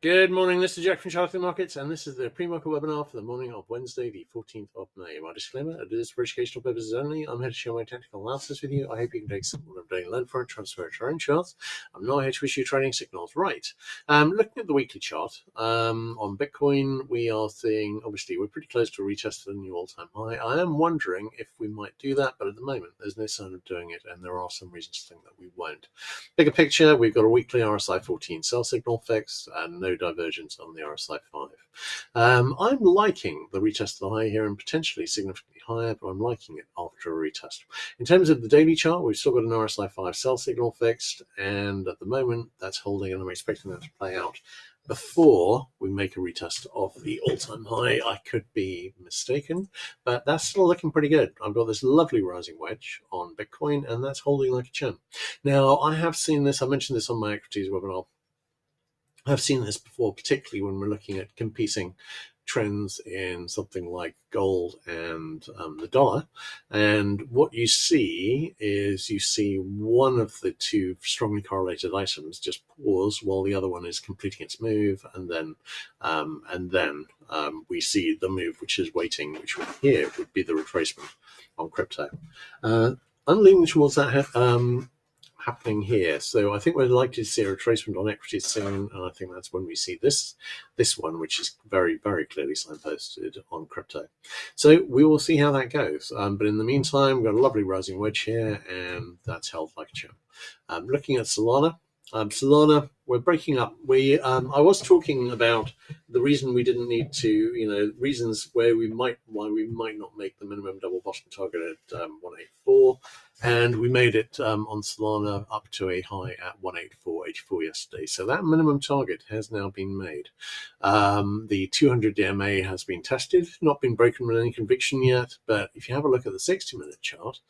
Good morning, this is Jack from Charlotte Markets, and this is the pre-market webinar for the morning of Wednesday, the 14th of May. My disclaimer, it is for educational purposes only. I'm here to share my technical analysis with you. I hope you can take something I'm doing, learn from it, transfer it to your own charts. I'm not here to issue trading signals. Right. Looking at the weekly chart, on Bitcoin, we are seeing, obviously, we're pretty close to a retest of a new all-time high. I am wondering if we might do that, but at the moment, there's no sign of doing it, and there are some reasons to think that we won't. Bigger picture, we've got a weekly RSI 14 sell signal fixed, and no divergence on the RSI 5. I'm liking the retest of the high here and potentially significantly higher, but I'm liking it after a retest. In terms of the daily chart, we've still got an RSI 5 sell signal fixed, and at the moment that's holding, and I'm expecting that to play out before we make a retest of the all-time high. I could be mistaken, but that's still looking pretty good. I've got this lovely rising wedge on Bitcoin, and that's holding like a champ. Now, I have seen this, I mentioned this on my equities webinar. I've seen this before, particularly when we're looking at competing trends in something like gold and the dollar. And what you see is you see one of the two strongly correlated items just pause while the other one is completing its move, and then we see the move which is waiting, which here would be the retracement on crypto. I'm leaning towards that happening here. So I think we're likely to see a retracement on equities soon, and I think that's when we see this one, which is very, very clearly signposted on crypto. So we will see how that goes. But in the meantime, we've got a lovely rising wedge here, and that's held like a champ. Looking at Solana. Solana, we're breaking up. I was talking about the reason we didn't need to, reasons why we might not make the minimum double bottom target at 184, and we made it on Solana up to a high at 184.84 yesterday. So that minimum target has now been made. The 200 DMA has been tested, not been broken with any conviction yet, but if you have a look at the 60-minute chart,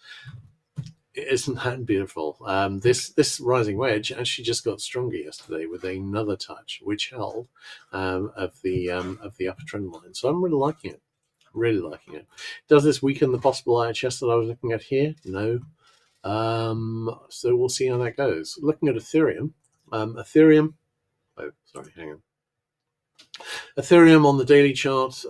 isn't that beautiful? This rising wedge actually just got stronger yesterday with another touch, which held of the upper trend line. So I'm really liking it. Really liking it. Does this weaken the possible IHS that I was looking at here? No. So we'll see how that goes. Looking at Ethereum. Ethereum on the daily chart,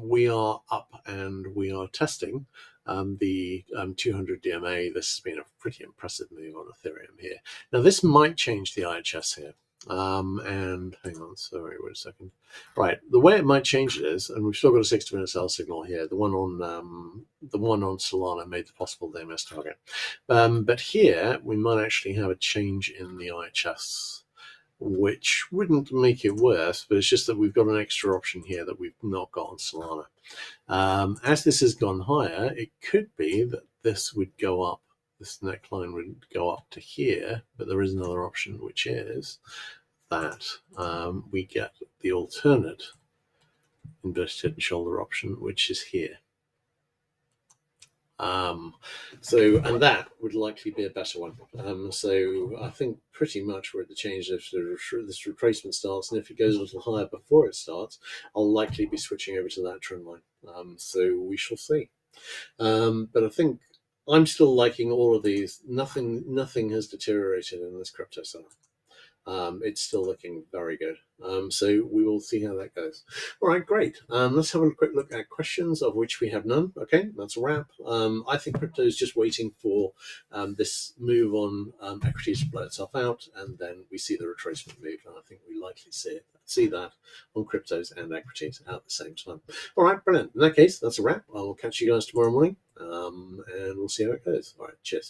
we are up and we are testing the 200 DMA. This has been a pretty impressive move on Ethereum here. Now, this might change the IHS here. And hang on, sorry, wait a second. Right, the way it might change it is, and we've still got a 60-minute sell signal here. The one on Solana made the possible DMS target, but here we might actually have a change in the IHS, which wouldn't make it worse, but it's just that we've got an extra option here that we've not got on Solana. As this has gone higher, it could be that this would go up. This neckline would go up to here, but there is another option, which is that we get the alternate inverted head and shoulder option, which is here. And that would likely be a better one. So I think pretty much we're at the change if this retracement starts, and if it goes a little higher before it starts, I'll likely be switching over to that trend line. So we shall see. But I think I'm still liking all of these. Nothing has deteriorated in this crypto setup. It's still looking very good. So we will see how that goes. All right, great. Let's have a quick look at questions, of which we have none. Okay, that's a wrap. I think crypto is just waiting for this move on equities to play itself out, and then we see the retracement move, and I think we likely see that on cryptos and equities at the same time. All right, brilliant. In that case, that's a wrap. I will catch you guys tomorrow morning, and we'll see how it goes. All right, cheers.